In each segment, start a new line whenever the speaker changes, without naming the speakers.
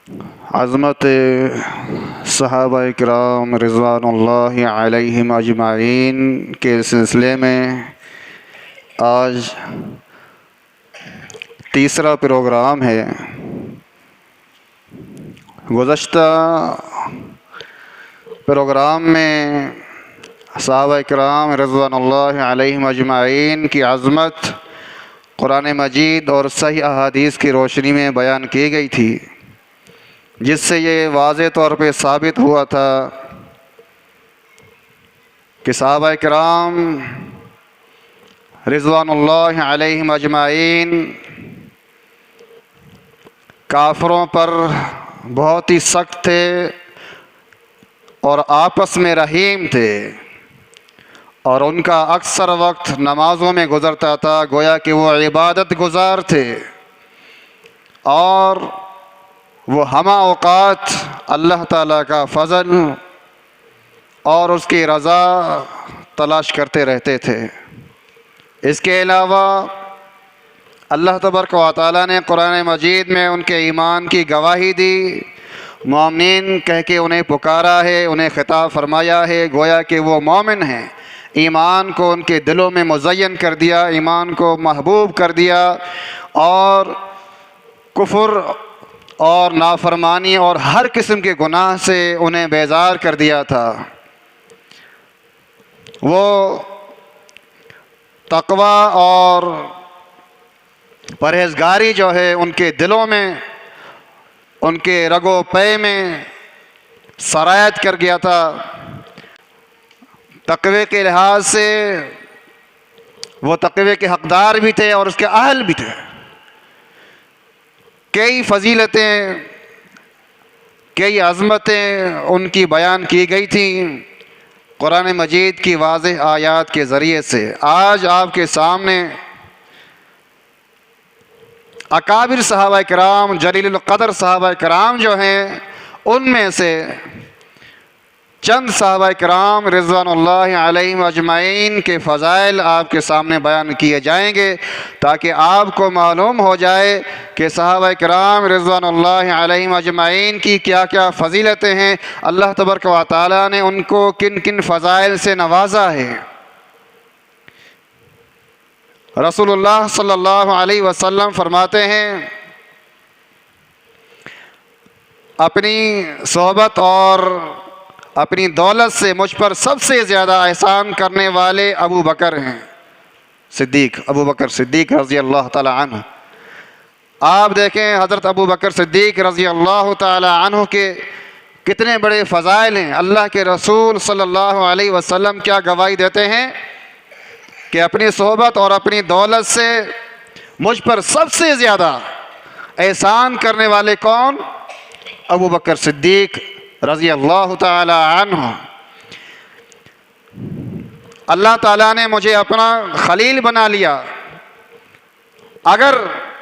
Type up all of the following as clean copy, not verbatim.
عظمت صحابہ کرام رضوان اللہ علیہم اجمعین کے سلسلے میں آج تیسرا پروگرام ہے۔ گزشتہ پروگرام میں صحابہ کرام رضوان اللہ علیہم اجمعین کی عظمت قرآن مجید اور صحیح احادیث کی روشنی میں بیان کی گئی تھی، جس سے یہ واضح طور پہ ثابت ہوا تھا کہ صحابہ کرام رضوان اللہ علیہم اجمعین کافروں پر بہت ہی سخت تھے اور آپس میں رحیم تھے، اور ان کا اکثر وقت نمازوں میں گزرتا تھا، گویا کہ وہ عبادت گزار تھے، اور وہ ہمہ اوقات اللہ تعالیٰ کا فضل اور اس کی رضا تلاش کرتے رہتے تھے۔ اس کے علاوہ اللہ تبارک و تعالیٰ نے قرآن مجید میں ان کے ایمان کی گواہی دی، مومنین کہہ کے انہیں پکارا ہے، انہیں خطاب فرمایا ہے، گویا کہ وہ مومن ہیں۔ ایمان کو ان کے دلوں میں مزین کر دیا، ایمان کو محبوب کر دیا، اور کفر اور نافرمانی اور ہر قسم کے گناہ سے انہیں بیزار کر دیا تھا۔ وہ تقوی اور پرہیزگاری جو ہے ان کے دلوں میں، ان کے رگ و پے میں سرایت کر گیا تھا۔ تقوی کے لحاظ سے وہ تقوی کے حقدار بھی تھے اور اس کے اہل بھی تھے۔ کئی فضیلتیں، کئی عظمتیں ان کی بیان کی گئی تھیں قرآن مجید کی واضح آیات کے ذریعے سے۔ آج آپ کے سامنے اکابر صحابہ کرام، جلیل القدر صحابہ کرام جو ہیں، ان میں سے چند صحابہ کرام رضوان اللہ علیہم اجمعین کے فضائل آپ کے سامنے بیان کیے جائیں گے، تاکہ آپ کو معلوم ہو جائے کہ صحابہ کرام رضوان اللہ علیہم اجمعین کی کیا کیا فضیلتیں ہیں، اللہ تبارک و تعالیٰ نے ان کو کن کن فضائل سے نوازا ہے۔ رسول اللہ صلی اللہ علیہ وسلم فرماتے ہیں، اپنی صحبت اور اپنی دولت سے مجھ پر سب سے زیادہ احسان کرنے والے ابو بکر ہیں، ابو بکر صدیق رضی اللہ تعالی عنہ۔ آپ دیکھیں حضرت ابو بکر صدیق رضی اللہ تعالی عنہ کے کتنے بڑے فضائل ہیں۔ اللہ کے رسول صلی اللہ علیہ وسلم کیا گواہی دیتے ہیں کہ اپنی صحبت اور اپنی دولت سے مجھ پر سب سے زیادہ احسان کرنے والے کون؟ ابو بکر صدیق رضی اللہ تعالی عنہ۔ اللہ تعالیٰ نے مجھے اپنا خلیل بنا لیا۔ اگر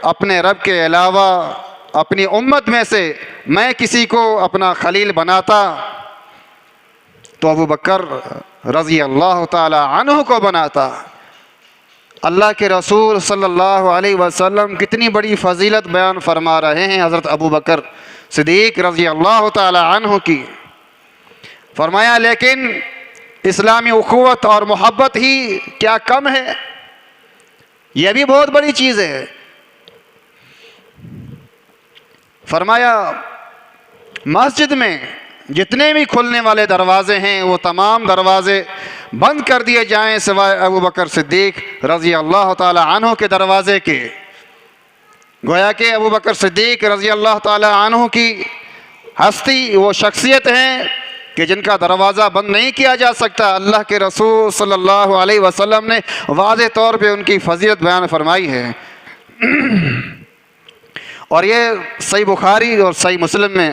اپنے رب کے علاوہ اپنی امت میں سے میں کسی کو اپنا خلیل بناتا تو ابو بکر رضی اللہ تعالی عنہ کو بناتا۔ اللہ کے رسول صلی اللہ علیہ وسلم کتنی بڑی فضیلت بیان فرما رہے ہیں حضرت ابو بکر صدیق رضی اللہ تعالی عنہ کی۔ فرمایا لیکن اسلامی اخوت اور محبت ہی کیا کم ہے؟ یہ بھی بہت بڑی چیز ہے۔ فرمایا مسجد میں جتنے بھی کھلنے والے دروازے ہیں وہ تمام دروازے بند کر دیے جائیں سوائے ابو بکر صدیق رضی اللہ تعالی عنہ کے دروازے کے۔ گویا کہ ابو بکر صدیق رضی اللہ تعالی عنہ کی ہستی وہ شخصیت ہیں کہ جن کا دروازہ بند نہیں کیا جا سکتا۔ اللہ کے رسول صلی اللہ علیہ وسلم نے واضح طور پہ ان کی فضیلت بیان فرمائی ہے، اور یہ صحیح بخاری اور صحیح مسلم میں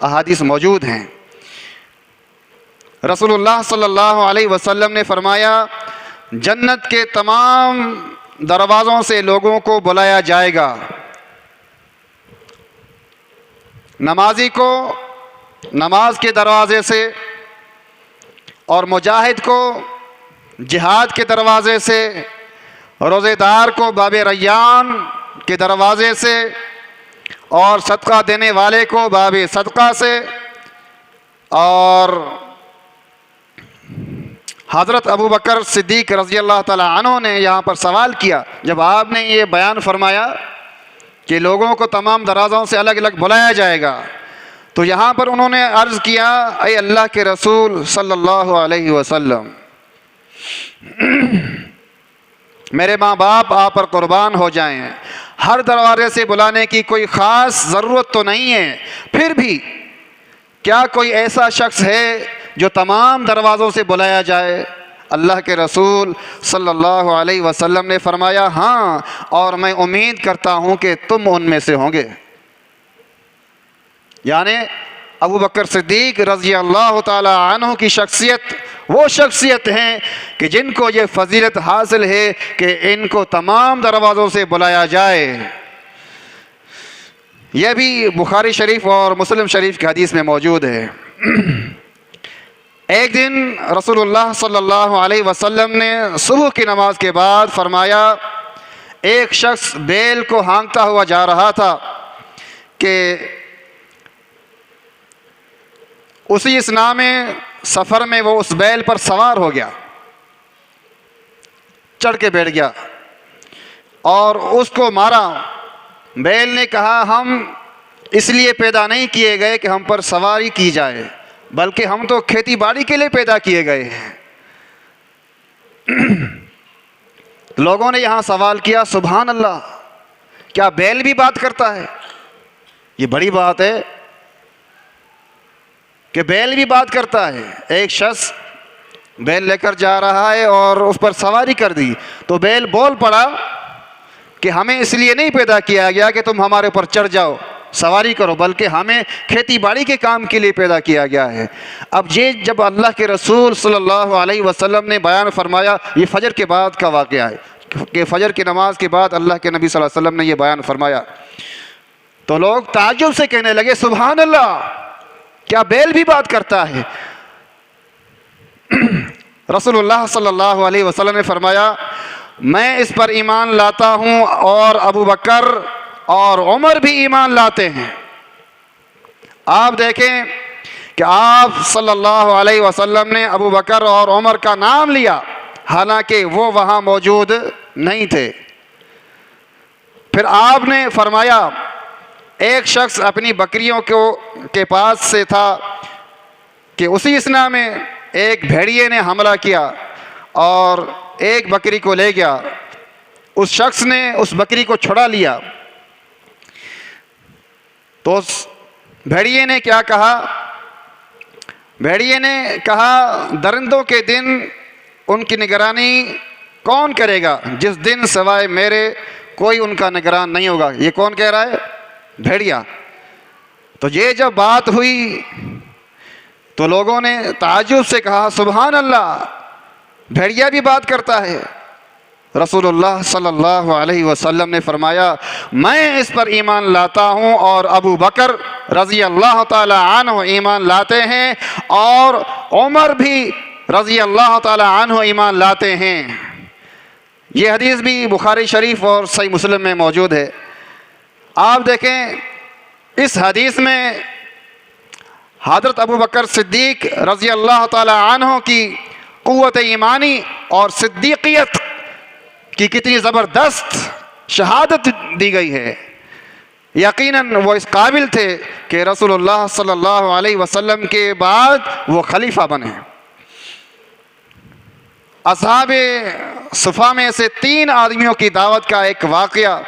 احادیث موجود ہیں۔ رسول اللہ صلی اللہ علیہ وسلم نے فرمایا جنت کے تمام دروازوں سے لوگوں کو بلایا جائے گا، نمازی کو نماز کے دروازے سے، اور مجاہد کو جہاد کے دروازے سے، روزے دار کو باب ریان کے دروازے سے، اور صدقہ دینے والے کو باب صدقہ سے۔ اور حضرت ابو بکر صدیق رضی اللہ تعالیٰ عنہ نے یہاں پر سوال کیا، جب آپ نے یہ بیان فرمایا کہ لوگوں کو تمام دروازوں سے الگ الگ بلایا جائے گا، تو یہاں پر انہوں نے عرض کیا، اے اللہ کے رسول صلی اللہ علیہ وسلم، میرے ماں باپ آپ پر قربان ہو جائیں، ہر دروازے سے بلانے کی کوئی خاص ضرورت تو نہیں ہے، پھر بھی کیا کوئی ایسا شخص ہے جو تمام دروازوں سے بلایا جائے؟ اللہ کے رسول صلی اللہ علیہ وسلم نے فرمایا، ہاں، اور میں امید کرتا ہوں کہ تم ان میں سے ہوں گے۔ یعنی ابو بکر صدیق رضی اللہ تعالی عنہ کی شخصیت وہ شخصیت ہیں کہ جن کو یہ فضیلت حاصل ہے کہ ان کو تمام دروازوں سے بلایا جائے۔ یہ بھی بخاری شریف اور مسلم شریف کی حدیث میں موجود ہے۔ ایک دن رسول اللہ صلی اللہ علیہ وسلم نے صبح کی نماز کے بعد فرمایا، ایک شخص بیل کو ہانکتا ہوا جا رہا تھا کہ اسی اثناء میں سفر میں وہ اس بیل پر سوار ہو گیا، چڑھ کے بیٹھ گیا اور اس کو مارا۔ بیل نے کہا، ہم اس لیے پیدا نہیں کیے گئے کہ ہم پر سواری کی جائے، بلکہ ہم تو کھیتی باڑی کے لیے پیدا کیے گئے ہیں۔ لوگوں نے یہاں سوال کیا، سبحان اللہ، کیا بیل بھی بات کرتا ہے؟ یہ بڑی بات ہے کہ بیل بھی بات کرتا ہے۔ ایک شخص بیل لے کر جا رہا ہے اور اس پر سواری کر دی، تو بیل بول پڑا کہ ہمیں اس لیے نہیں پیدا کیا گیا کہ تم ہمارے اوپر چڑھ جاؤ، سواری کرو، بلکہ ہمیں کھیتی باڑی کے کام کے لیے پیدا کیا گیا ہے۔ اب یہ جب اللہ کے رسول صلی اللہ علیہ وسلم نے بیان فرمایا، یہ فجر کے بعد کا واقعہ ہے کہ فجر کی نماز کے بعد اللہ کے نبی صلی اللہ علیہ وسلم نے یہ بیان فرمایا، تو لوگ تعجب سے کہنے لگے، سبحان اللہ، کیا بیل بھی بات کرتا ہے؟ رسول اللہ صلی اللہ علیہ وسلم نے فرمایا، میں اس پر ایمان لاتا ہوں اور ابو بکر اور عمر بھی ایمان لاتے ہیں۔ آپ دیکھیں کہ آپ صلی اللہ علیہ وسلم نے ابو بکر اور عمر کا نام لیا، حالانکہ وہ وہاں موجود نہیں تھے۔ پھر آپ نے فرمایا، ایک شخص اپنی بکریوں کے پاس سے تھا کہ اسی اثناء میں ایک بھیڑیے نے حملہ کیا اور ایک بکری کو لے گیا۔ اس شخص نے اس بکری کو چھڑا لیا، تو اس بھیڑیے نے کیا کہا؟ بھیڑیے نے کہا، درندوں کے دن ان کی نگرانی کون کرے گا جس دن سوائے میرے کوئی ان کا نگران نہیں ہوگا۔ یہ کون کہہ رہا ہے؟ بھیڑیا۔ تو یہ جب بات ہوئی تو لوگوں نے تعجب سے کہا، سبحان اللہ، بھیڑیا بھی بات کرتا ہے۔ رسول اللہ صلی اللہ علیہ وسلم نے فرمایا، میں اس پر ایمان لاتا ہوں اور ابو بکر رضی اللہ تعالی عنہ ایمان لاتے ہیں اور عمر بھی رضی اللہ تعالی عنہ ایمان لاتے ہیں۔ یہ حدیث بھی بخاری شریف اور صحیح مسلم میں موجود ہے۔ آپ دیکھیں اس حدیث میں حضرت ابو بکر صدیق رضی اللہ تعالی عنہ کی قوت ایمانی اور صدیقیت کی کتنی زبردست شہادت دی گئی ہے۔ یقیناً وہ اس قابل تھے کہ رسول اللہ صلی اللہ علیہ وسلم کے بعد وہ خلیفہ بنے۔ اصحاب صفا میں سے 3 آدمیوں کی دعوت کا ایک واقعہ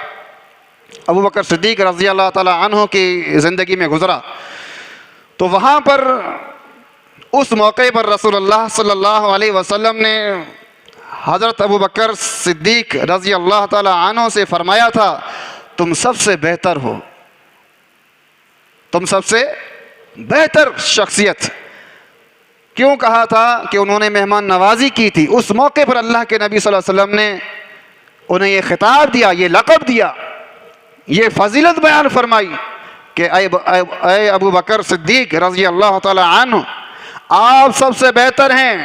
ابو بکر صدیق رضی اللہ تعالی عنہ کی زندگی میں گزرا، تو وہاں پر اس موقع پر رسول اللہ صلی اللہ علیہ وسلم نے حضرت ابو بکر صدیق رضی اللہ تعالی عنہ سے فرمایا تھا، تم سب سے بہتر ہو، تم سب سے بہتر شخصیت۔ کیوں کہا تھا؟ کہ انہوں نے مہمان نوازی کی تھی۔ اس موقع پر اللہ کے نبی صلی اللہ علیہ وسلم نے انہیں یہ خطاب دیا، یہ لقب دیا، یہ فضیلت بیان فرمائی کہ اے ابو بکر صدیق رضی اللہ تعالی عنہ، آپ سب سے بہتر ہیں،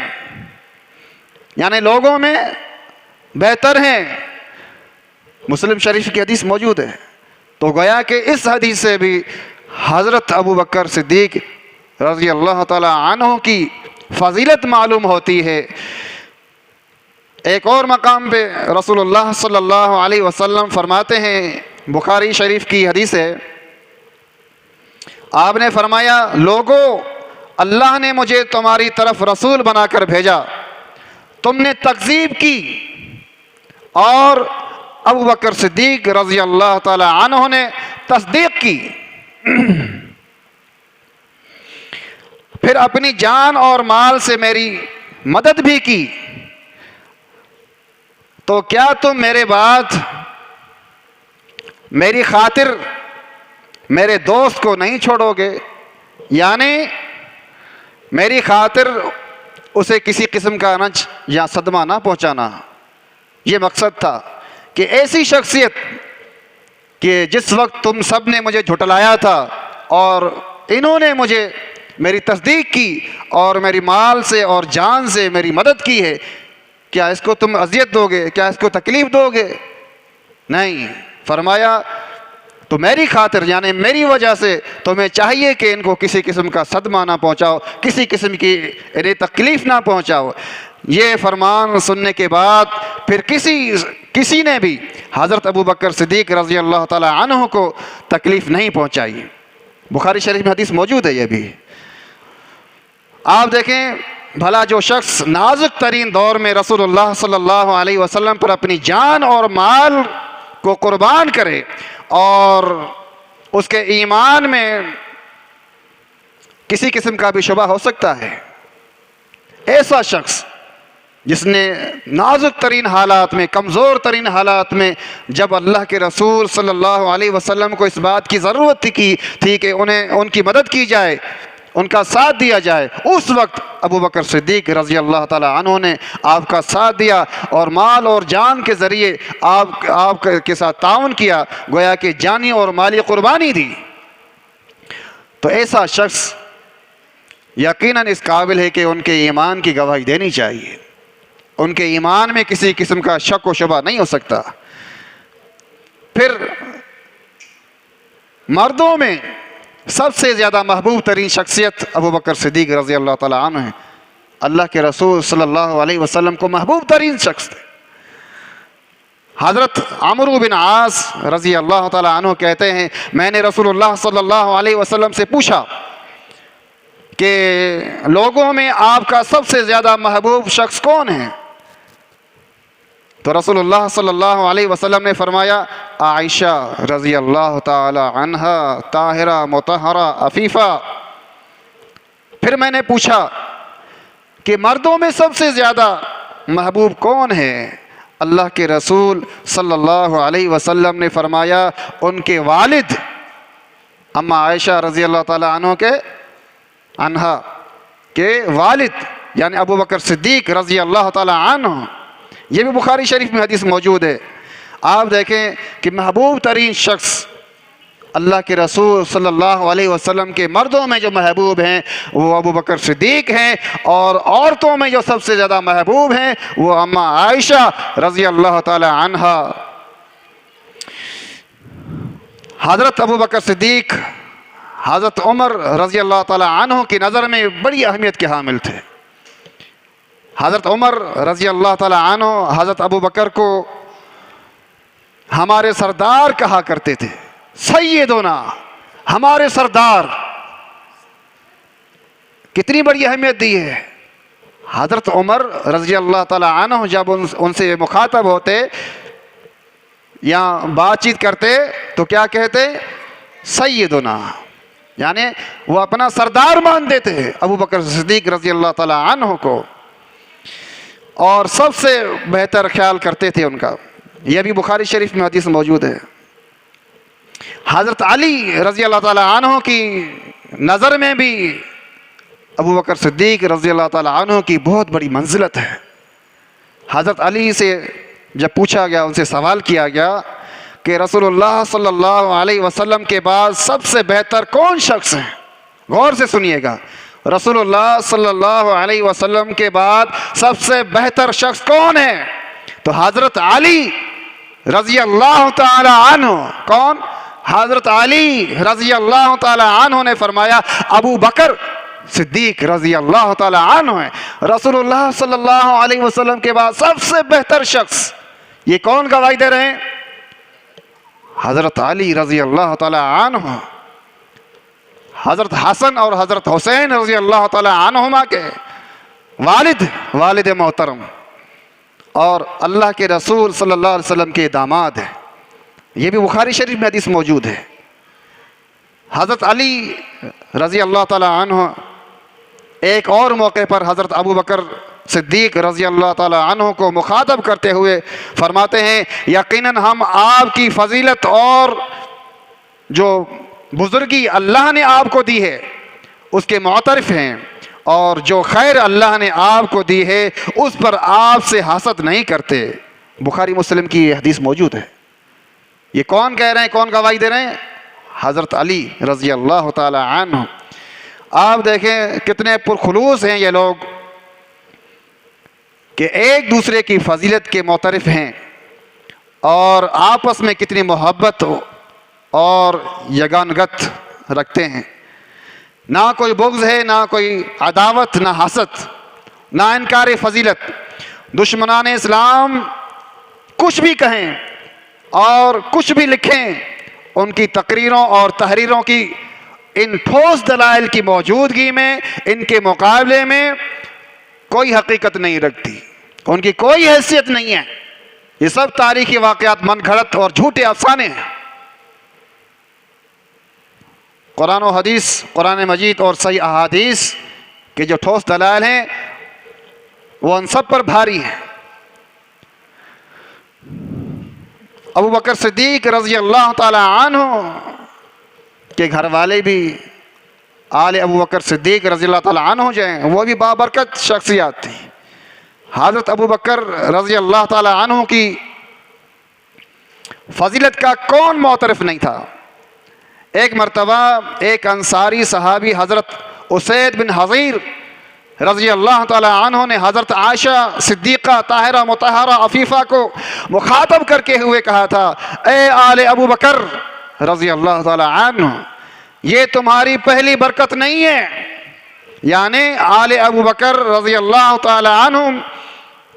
یعنی لوگوں میں بہتر ہیں۔ مسلم شریف کی حدیث موجود ہے۔ تو گویا کہ اس حدیث سے بھی حضرت ابو بکر صدیق رضی اللہ تعالی عنہ کی فضیلت معلوم ہوتی ہے۔ ایک اور مقام پہ رسول اللہ صلی اللہ علیہ وسلم فرماتے ہیں، بخاری شریف کی حدیث ہے، آپ نے فرمایا لوگو اللہ نے مجھے تمہاری طرف رسول بنا کر بھیجا، تم نے تکذیب کی، اور ابو بکر صدیق رضی اللہ تعالی عنہ نے تصدیق کی، پھر اپنی جان اور مال سے میری مدد بھی کی، تو کیا تم میرے بعد میری خاطر میرے دوست کو نہیں چھوڑو گے؟ یعنی میری خاطر اسے کسی قسم کا رنج یا صدمہ نہ پہنچانا۔ یہ مقصد تھا کہ ایسی شخصیت کہ جس وقت تم سب نے مجھے جھٹلایا تھا اور انہوں نے مجھے میری تصدیق کی اور میری مال سے اور جان سے میری مدد کی ہے، کیا اس کو تم اذیت دو گے؟ کیا اس کو تکلیف دو گے؟ نہیں، فرمایا تو میری خاطر یعنی میری وجہ سے تمہیں چاہیے کہ ان کو کسی قسم کا صدمہ نہ پہنچاؤ، کسی قسم کی انہیں تکلیف نہ پہنچاؤ۔ یہ فرمان سننے کے بعد پھر کسی نے بھی حضرت ابو بکر صدیق رضی اللہ تعالی عنہ کو تکلیف نہیں پہنچائی۔ بخاری شریف میں حدیث موجود ہے۔ یہ بھی آپ دیکھیں، بھلا جو شخص نازک ترین دور میں رسول اللہ صلی اللہ علیہ وسلم پر اپنی جان اور مال کو قربان کرے اور اس کے ایمان میں کسی قسم کا بھی شبہ ہو سکتا ہے، ایسا شخص جس نے نازک ترین حالات میں، کمزور ترین حالات میں، جب اللہ کے رسول صلی اللہ علیہ وسلم کو اس بات کی ضرورت تھی کہ ان کی مدد کی جائے، ان کا ساتھ دیا جائے، اس وقت ابو بکر صدیق رضی اللہ تعالی عنہ نے آپ کا ساتھ دیا اور مال اور جان کے ذریعے آپ کے ساتھ تعاون کیا، گویا کہ جانی اور مالی قربانی دی۔ تو ایسا شخص یقیناً اس قابل ہے کہ ان کے ایمان کی گواہی دینی چاہیے، ان کے ایمان میں کسی قسم کا شک و شبہ نہیں ہو سکتا۔ پھر مردوں میں سب سے زیادہ محبوب ترین شخصیت ابو بکر صدیق رضی اللہ تعالی عنہ ہے۔ اللہ کے رسول صلی اللہ علیہ وسلم کو محبوب ترین شخص تھے۔ حضرت عمرو بن عاص رضی اللہ تعالی عنہ کہتے ہیں، میں نے رسول اللہ صلی اللہ علیہ وسلم سے پوچھا کہ لوگوں میں آپ کا سب سے زیادہ محبوب شخص کون ہے؟ تو رسول اللہ صلی اللہ علیہ وسلم نے فرمایا عائشہ رضی اللہ تعالی عنہا، طاہرہ مطہرہ عفیفہ۔ پھر میں نے پوچھا کہ مردوں میں سب سے زیادہ محبوب کون ہے؟ اللہ کے رسول صلی اللہ علیہ وسلم نے فرمایا ان کے والد اما عائشہ رضی اللہ تعالی عنہا کے والد یعنی ابو بکر صدیق رضی اللہ تعالی عنہ۔ یہ بھی بخاری شریف میں حدیث موجود ہے۔ آپ دیکھیں کہ محبوب ترین شخص اللہ کے رسول صلی اللہ علیہ وسلم کے مردوں میں جو محبوب ہیں وہ ابو بکر صدیق ہیں، اور عورتوں میں جو سب سے زیادہ محبوب ہیں وہ اما عائشہ رضی اللہ تعالی عنہا۔ حضرت ابو بکر صدیق حضرت عمر رضی اللہ تعالی عنہ کی نظر میں بڑی اہمیت کے حامل تھے۔ حضرت عمر رضی اللہ تعالی عنہ حضرت ابو بکر کو ہمارے سردار کہا کرتے تھے، سیدنا، ہمارے سردار۔ کتنی بڑی اہمیت دی ہے۔ حضرت عمر رضی اللہ تعالی عنہ جب ان سے مخاطب ہوتے یا بات چیت کرتے تو کیا کہتے؟ سیدنا، یعنی وہ اپنا سردار مان دیتے ہیں ابو بکر صدیق رضی اللہ تعالی عنہ کو، اور سب سے بہتر خیال کرتے تھے ان کا۔ یہ بھی بخاری شریف میں حدیث موجود ہے۔ حضرت علی رضی اللہ تعالی عنہ کی نظر میں بھی ابو بکر صدیق رضی اللہ تعالی عنہ کی بہت بڑی منزلت ہے۔ حضرت علی سے جب پوچھا گیا، ان سے سوال کیا گیا کہ رسول اللہ صلی اللہ علیہ وسلم کے بعد سب سے بہتر کون شخص ہیں؟ غور سے سنیے گا، رسول اللہ صلی اللہ علیہ وسلم کے بعد سب سے بہتر شخص کون ہے؟ تو حضرت علی رضی اللہ تعالی عنہ کون؟ حضرت علی رضی اللہ تعالی عنہ نے فرمایا ابو بکر صدیق رضی اللہ تعالی عنہ ہے رسول اللہ صلی اللہ علیہ وسلم کے بعد سب سے بہتر شخص. یہ کون گواہی دے رہے ہیں؟ حضرت علی رضی اللہ تعالی عنہ، حضرت حسن اور حضرت حسین رضی اللہ تعالی عنہما کے والد محترم اور اللہ کے رسول صلی اللہ علیہ وسلم کے داماد ہیں. یہ بھی بخاری شریف میں حدیث موجود ہے. حضرت علی رضی اللہ تعالی عنہ ایک اور موقع پر حضرت ابو بکر صدیق رضی اللہ تعالی عنہ کو مخاطب کرتے ہوئے فرماتے ہیں یقیناً ہم آپ کی فضیلت اور جو بزرگی اللہ نے آپ کو دی ہے اس کے معترف ہیں، اور جو خیر اللہ نے آپ کو دی ہے اس پر آپ سے حسد نہیں کرتے. بخاری مسلم کی یہ حدیث موجود ہے. یہ کون کہہ رہے ہیں، کون گواہی دے رہے ہیں؟ حضرت علی رضی اللہ تعالی عنہ. آپ دیکھیں کتنے پرخلوص ہیں یہ لوگ کہ ایک دوسرے کی فضیلت کے معترف ہیں اور آپس میں کتنی محبت اور یگانگت رکھتے ہیں. نہ کوئی بغض ہے، نہ کوئی عداوت، نہ حسد، نہ انکار فضیلت. دشمنان اسلام کچھ بھی کہیں اور کچھ بھی لکھیں، ان کی تقریروں اور تحریروں کی ان ٹھوس دلائل کی موجودگی میں ان کے مقابلے میں کوئی حقیقت نہیں رکھتی، ان کی کوئی حیثیت نہیں ہے. یہ سب تاریخی واقعات من گھڑت اور جھوٹے افسانے ہیں. قرآن و حدیث، قرآن مجید اور صحیح احادیث کے جو ٹھوس دلائل ہیں وہ ان سب پر بھاری ہیں. ابو بکر صدیق رضی اللہ تعالی عنہ کے گھر والے بھی آل ابو بکر صدیق رضی اللہ تعالی عنہ جو ہیں وہ بھی بابرکت شخصیات تھیں. حضرت ابو بکر رضی اللہ تعالی عنہ کی فضیلت کا کون معترف نہیں تھا؟ ایک مرتبہ ایک انصاری صحابی حضرت اسید بن حضیر رضی اللہ تعالی عنہ نے حضرت عائشہ صدیقہ طاہرہ مطہرہ عفیفہ کو مخاطب کر کے ہوئے کہا تھا اے آل ابو بکر رضی اللہ تعالی عنہ، یہ تمہاری پہلی برکت نہیں ہے. یعنی آل ابو بکر رضی اللہ تعالی عنہ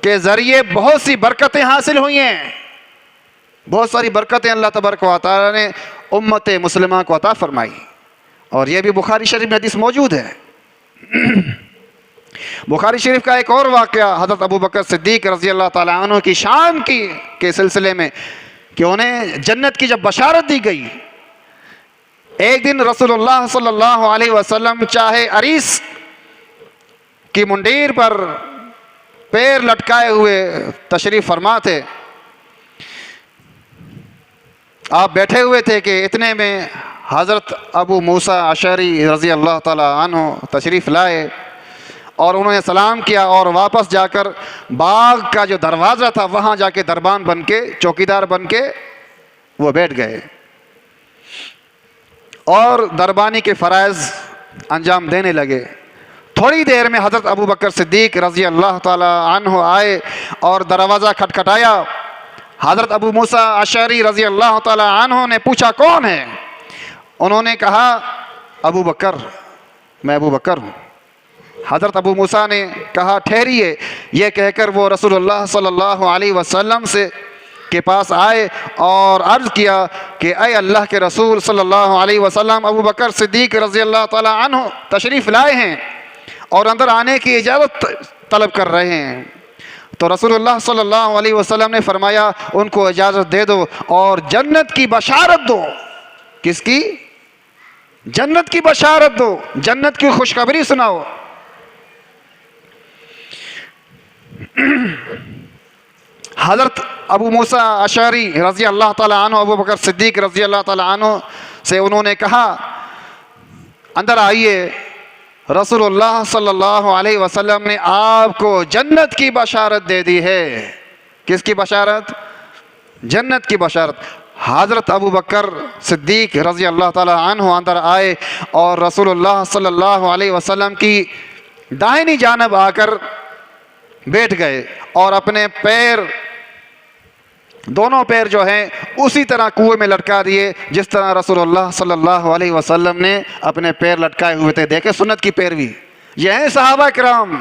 کے ذریعے بہت سی برکتیں حاصل ہوئی ہیں، بہت ساری برکتیں اللہ تبارک و تعالی نے امت مسلمہ کو عطا فرمائی. اور یہ بھی بخاری شریف میں حدیث موجود ہے. بخاری شریف کا ایک اور واقعہ حضرت ابو بکر صدیق رضی اللہ تعالی عنہ کی شان کے سلسلے میں کہ انہیں جنت کی جب بشارت دی گئی، ایک دن رسول اللہ صلی اللہ علیہ وسلم چاہے عریس کی منڈیر پر پیر لٹکائے ہوئے تشریف فرما تھے. آپ بیٹھے ہوئے تھے کہ اتنے میں حضرت ابو موسیٰ اشعری رضی اللہ تعالی عنہ تشریف لائے اور انہوں نے سلام کیا اور واپس جا کر باغ کا جو دروازہ تھا وہاں جا کے دربان بن کے، چوکیدار بن کے وہ بیٹھ گئے اور دربانی کے فرائض انجام دینے لگے. تھوڑی دیر میں حضرت ابو بکر صدیق رضی اللہ تعالی عنہ آئے اور دروازہ کھٹکھٹایا. حضرت ابو موسیٰ اشعری رضی اللہ تعالی عنہ نے پوچھا کون ہے؟ انہوں نے کہا ابو بکر، میں ابو بکر ہوں. حضرت ابو موسیٰ نے کہا ٹھہریے. یہ کہہ کر وہ رسول اللہ صلی اللہ علیہ وسلم کے پاس آئے اور عرض کیا کہ اے اللہ کے رسول صلی اللہ علیہ وسلم، ابو بکر صدیق رضی اللہ تعالی عنہ تشریف لائے ہیں اور اندر آنے کی اجازت طلب کر رہے ہیں. تو رسول اللہ صلی اللہ علیہ وسلم نے فرمایا ان کو اجازت دے دو اور جنت کی بشارت دو. کس کی؟ جنت کی بشارت دو، جنت کی خوشخبری سناؤ. حضرت ابو موسیٰ اشعری رضی اللہ تعالی عنہ ابو بکر صدیق رضی اللہ تعالی عنہ سے انہوں نے کہا اندر آئیے، رسول اللہ صلی اللہ علیہ وسلم نے آپ کو جنت کی بشارت دے دی ہے. کس کی بشارت؟ جنت کی بشارت. حضرت ابو بکر صدیق رضی اللہ تعالی عنہ اندر آئے اور رسول اللہ صلی اللہ علیہ وسلم کی دائنی جانب آ کر بیٹھ گئے اور اپنے پیر دونوں پیر جو ہیں اسی طرح کنویں میں لٹکا دیے جس طرح رسول اللہ صلی اللہ علیہ وسلم نے اپنے پیر لٹکائے ہوئے تھے۔ دیکھیں سنت کی پیروی، یہ ہیں صحابہ کرام،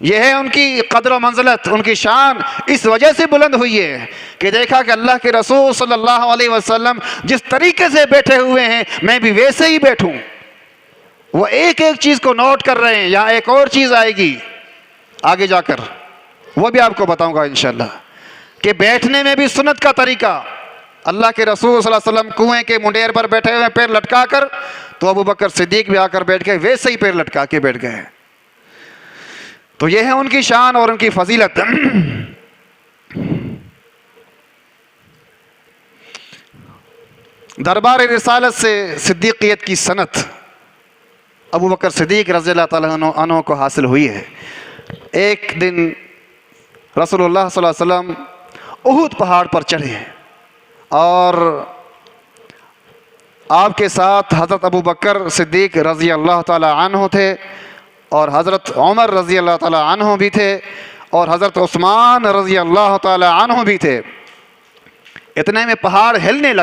یہ ہے ان کی قدر و منزلت، ان کی شان اس وجہ سے بلند ہوئی ہے کہ دیکھا کہ اللہ کے رسول صلی اللہ علیہ وسلم جس طریقے سے بیٹھے ہوئے ہیں میں بھی ویسے ہی بیٹھوں۔ وہ ایک ایک چیز کو نوٹ کر رہے ہیں۔ یہاں ایک اور چیز آئے گی آگے جا کر، وہ بھی آپ کو بتاؤں گا انشاءاللہ، کہ بیٹھنے میں بھی سنت کا طریقہ۔ اللہ کے رسول صلی اللہ علیہ وسلم کنویں کے منڈیر پر بیٹھے ہوئے پیر لٹکا کر، تو ابو بکر صدیق بھی آ کر بیٹھ گئے، ویسے ہی پیر لٹکا کے بیٹھ گئے۔ تو یہ ہے ان کی شان اور ان کی فضیلت۔ دربار رسالت سے صدیقیت کی سنت ابو بکر صدیق رضی اللہ تعالیٰ عنہ کو حاصل ہوئی ہے۔ ایک دن رسول اللہ صلی اللہ علیہ وسلم احد پہاڑ پر چڑھے اور آپ کے ساتھ حضرت ابو بکر صدیق رضی اللہ تعالیٰ عنہ تھے، اور حضرت عمر رضی اللہ تعالیٰ عنہ بھی تھے، اور حضرت عثمان رضی اللہ تعالیٰ عنہ بھی تھے۔ اتنے میں پہاڑ ہلنے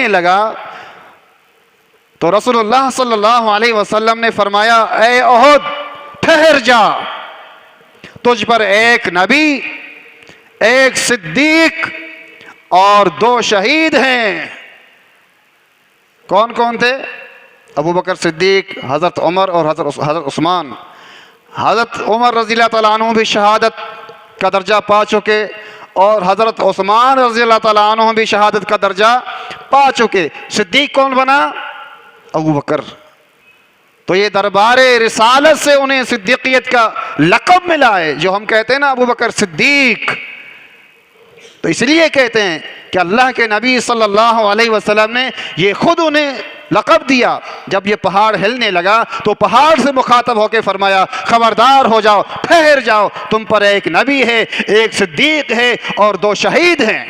لگا، تو رسول اللہ صلی اللہ علیہ وسلم نے فرمایا اے احد ٹھہر جا، تجھ پر ایک نبی، ایک صدیق اور 2 شہید ہیں۔ کون کون تھے؟ ابو بکر صدیق، حضرت عمر اور حضرت عثمان۔ حضرت عمر رضی اللہ تعالیٰ عنہ بھی شہادت کا درجہ پا چکے، اور حضرت عثمان رضی اللہ تعالیٰ عنہ بھی شہادت کا درجہ پا چکے۔ صدیق کون بنا؟ ابو بکر۔ تو یہ دربار رسالت سے انہیں صدیقیت کا لقب ملا ہے، جو ہم کہتے ہیں نا ابو بکر صدیق، تو اس لیے کہتے ہیں کہ اللہ کے نبی صلی اللہ علیہ وسلم نے یہ خود انہیں لقب دیا۔ جب یہ پہاڑ ہلنے لگا تو پہاڑ سے مخاطب ہو کے فرمایا خبردار ہو جاؤ، ٹھہر جاؤ، تم پر ایک نبی ہے، ایک صدیق ہے اور 2 شہید ہیں۔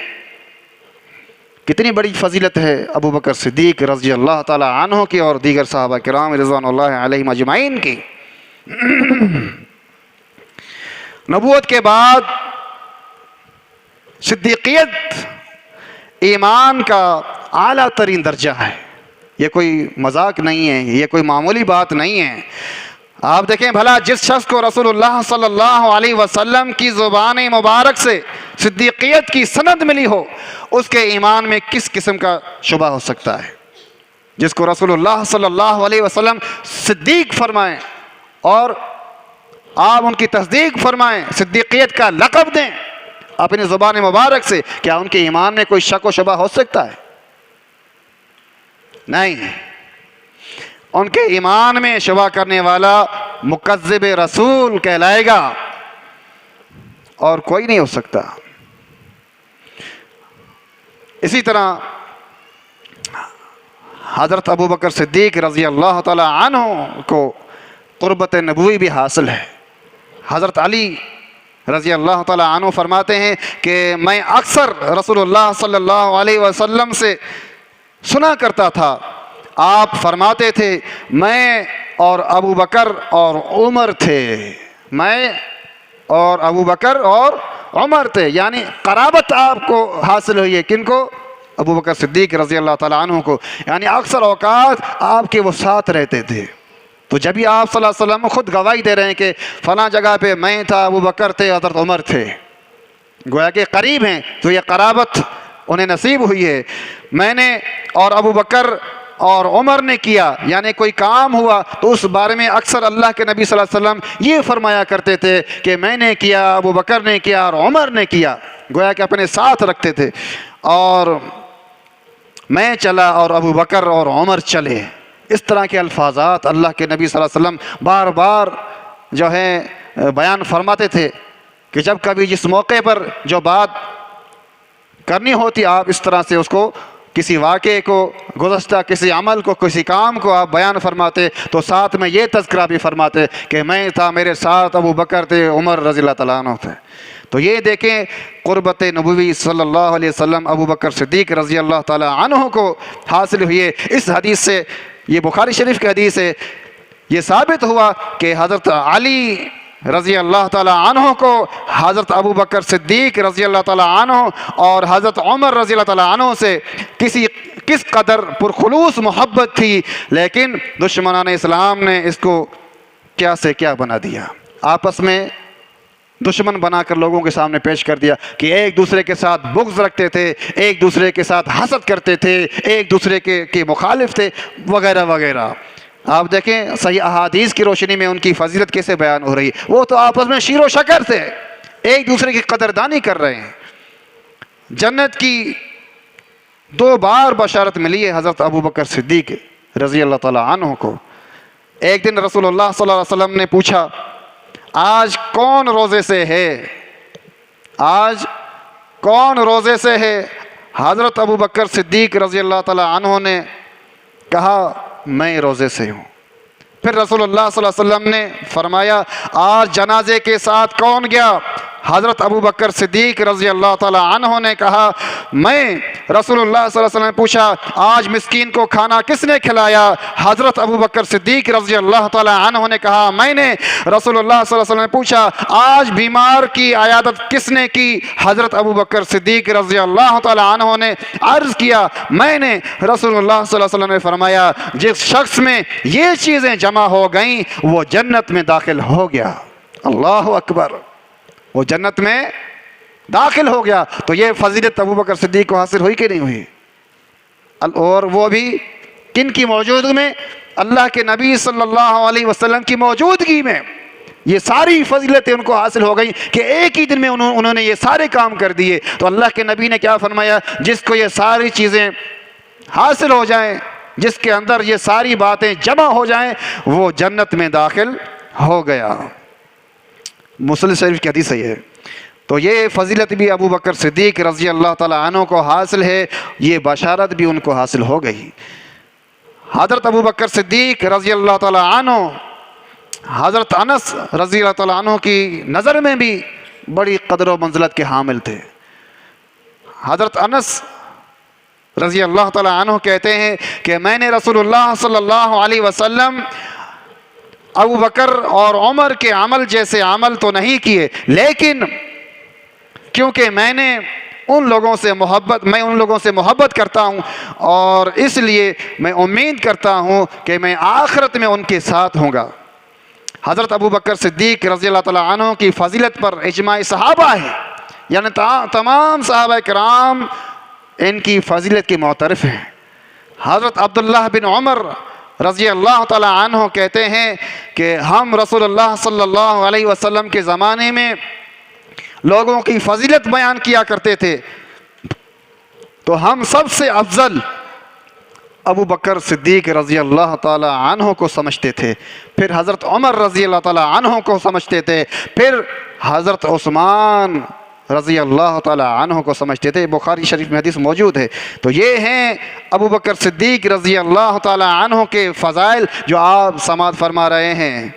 کتنی بڑی فضیلت ہے ابو بکر صدیق رضی اللہ تعالی عنہ کی اور دیگر صحابہ کرام رضوان اللہ علیہم اجمعین کی۔ نبوت کے بعد صدیقیت ایمان کا اعلیٰ ترین درجہ ہے، یہ کوئی مذاق نہیں ہے، یہ کوئی معمولی بات نہیں ہے۔ آپ دیکھیں بھلا جس شخص کو رسول اللہ صلی اللہ علیہ وسلم کی زبان مبارک سے صدیقیت کی سند ملی ہو، اس کے ایمان میں کس قسم کا شبہ ہو سکتا ہے؟ جس کو رسول اللہ صلی اللہ علیہ وسلم صدیق فرمائیں اور آپ ان کی تصدیق فرمائیں، صدیقیت کا لقب دیں اپنی زبان مبارک سے، کیا ان کے ایمان میں کوئی شک و شبہ ہو سکتا ہے؟ نہیں۔ ان کے ایمان میں شبہ کرنے والا مکذب رسول کہلائے گا، اور کوئی نہیں ہو سکتا۔ اسی طرح حضرت ابو بکر صدیق رضی اللہ تعالی عنہ کو قربت نبوی بھی حاصل ہے۔ حضرت علی رضی اللہ تعالی عنہ فرماتے ہیں کہ میں اکثر رسول اللہ صلی اللہ علیہ وسلم سے سنا کرتا تھا، آپ فرماتے تھے میں اور ابو بکر اور عمر تھے، میں اور ابو بکر اور عمر تھے، یعنی قرابت آپ کو حاصل ہوئی ہے۔ کن کو؟ ابو بکر صدیق رضی اللہ تعالیٰ عنہ کو، یعنی اکثر اوقات آپ کے وہ ساتھ رہتے تھے۔ تو جب بھی آپ صلی اللہ علیہ وسلم خود گواہی دے رہے ہیں کہ فلاں جگہ پہ میں تھا، ابو بکر تھے، حضرت عمر تھے، گویا کہ قریب ہیں، تو یہ قرابت انہیں نصیب ہوئی ہے۔ میں نے اور ابو بکر اور عمر نے کیا، یعنی کوئی کام ہوا تو اس بارے میں اکثر اللہ کے نبی صلی اللہ علیہ وسلم یہ فرمایا کرتے تھے کہ میں نے کیا، ابو بکر نے کیا اور عمر نے کیا، گویا کہ اپنے ساتھ رکھتے تھے۔ اور میں چلا اور ابو بکر اور عمر چلے، اس طرح کے الفاظات اللہ کے نبی صلی اللہ علیہ وسلم بار بار جو ہے بیان فرماتے تھے کہ جب کبھی جس موقع پر جو بات کرنی ہوتی آپ اس طرح سے اس کو، کسی واقعے کو، گزشتہ کسی عمل کو، کسی کام کو آپ بیان فرماتے تو ساتھ میں یہ تذکرہ بھی فرماتے کہ میں تھا، میرے ساتھ ابو بکر تھے، عمر رضی اللہ تعالیٰ عنہ تھے۔ تو یہ دیکھیں قربت نبوی صلی اللہ علیہ وسلم ابو بکر صدیق رضی اللہ تعالیٰ عنہ کو حاصل ہوئی ہے۔ اس حدیث سے، یہ بخاری شریف کی حدیث ہے، یہ ثابت ہوا کہ حضرت علی رضی اللہ تعالیٰ عنہ کو حضرت ابو بکر صدیق رضی اللہ تعالیٰ عنہ اور حضرت عمر رضی اللہ تعالیٰ عنہ سے کس قدر پرخلوص محبت تھی، لیکن دشمنان اسلام نے اس کو کیا سے کیا بنا دیا، آپس میں دشمن بنا کر لوگوں کے سامنے پیش کر دیا کہ ایک دوسرے کے ساتھ بغض رکھتے تھے، ایک دوسرے کے ساتھ حسد کرتے تھے، ایک دوسرے کے مخالف تھے، وغیرہ وغیرہ۔ آپ دیکھیں صحیح احادیث کی روشنی میں ان کی فضیلت کیسے بیان ہو رہی ہے، وہ تو آپس میں شیر و شکر تھے، ایک دوسرے کی قدردانی کر رہے ہیں۔ جنت کی 2 بار بشارت ملی ہے حضرت ابو بکر صدیق رضی اللہ تعالیٰ عنہ کو۔ ایک دن رسول اللہ صلی اللہ علیہ وسلم نے پوچھا آج کون روزے سے ہے، آج کون روزے سے ہے؟ حضرت ابو بکر صدیق رضی اللہ تعالیٰ عنہ نے کہا میں روزے سے ہوں۔ پھر رسول اللہ صلی اللہ علیہ وسلم نے فرمایا آج جنازے کے ساتھ کون گیا؟ حضرت ابو بکر صدیق رضی اللہ تعالیٰ عنہ نے کہا میں۔ رسول اللہ صلی اللہ علیہ وسلم نے پوچھا آج مسکین کو کھانا کس نے کھلایا؟ حضرت ابو بکر صدیق رضی اللہ تعالیٰ عنہ نے کہا میں نے۔ رسول اللہ صلی اللہ علیہ وسلم نے پوچھا آج بیمار کی عیادت کس نے کی؟ حضرت ابو بکر صدیق رضی اللہ تعالیٰ عنہ نے عرض کیا میں نے۔ رسول اللہ صلی اللہ علیہ وسلم نے فرمایا جس شخص میں یہ چیزیں جمع ہو گئیں وہ جنت میں داخل ہو گیا۔ اللہ اکبر، وہ جنت میں داخل ہو گیا۔ تو یہ فضیلت ابو بکر صدیق کو حاصل ہوئی کہ نہیں ہوئی؟ اور وہ بھی کن کی موجودگی میں؟ اللہ کے نبی صلی اللہ علیہ وسلم کی موجودگی میں یہ ساری فضیلتیں ان کو حاصل ہو گئیں کہ ایک ہی دن میں انہوں نے یہ سارے کام کر دیے۔ تو اللہ کے نبی نے کیا فرمایا؟ جس کو یہ ساری چیزیں حاصل ہو جائیں، جس کے اندر یہ ساری باتیں جمع ہو جائیں، وہ جنت میں داخل ہو گیا۔ مسلم شریف کی حدیث ہے۔ تو یہ فضیلت بھی ابو بکر صدیق رضی اللہ تعالیٰ عنہ کو حاصل ہے، یہ بشارت بھی ان کو حاصل ہو گئی۔ حضرت ابو بکر صدیق رضی اللہ تعالیٰ عنہ حضرت انس رضی اللہ تعالیٰ عنہ کی نظر میں بھی بڑی قدر و منزلت کے حامل تھے۔ حضرت انس رضی اللہ تعالیٰ عنہ کہتے ہیں کہ میں نے رسول اللہ صلی اللہ علیہ وسلم ابو بکر اور عمر کے عمل جیسے عمل تو نہیں کیے، لیکن کیونکہ میں ان لوگوں سے محبت کرتا ہوں اور اس لیے میں امید کرتا ہوں کہ میں آخرت میں ان کے ساتھ ہوں گا۔ حضرت ابو بکر صدیق رضی اللہ تعالیٰ عنہ کی فضیلت پر اجماع صحابہ ہے، یعنی تمام صحابہ کرام ان کی فضیلت کے معترف ہیں۔ حضرت عبداللہ بن عمر رضی اللہ تعالیٰ عنہ کہتے ہیں کہ ہم رسول اللہ صلی اللہ علیہ وسلم کے زمانے میں لوگوں کی فضیلت بیان کیا کرتے تھے تو ہم سب سے افضل ابو بکر صدیق رضی اللہ تعالیٰ عنہ کو سمجھتے تھے، پھر حضرت عمر رضی اللہ تعالیٰ عنہ کو سمجھتے تھے، پھر حضرت عثمان رضی اللہ تعالیٰ عنہ کو سمجھتے تھے۔ بخاری شریف میں حدیث موجود ہے۔ تو یہ ہیں ابو بکر صدیق رضی اللہ تعالیٰ عنہ کے فضائل جو آپ سماعت فرما رہے ہیں۔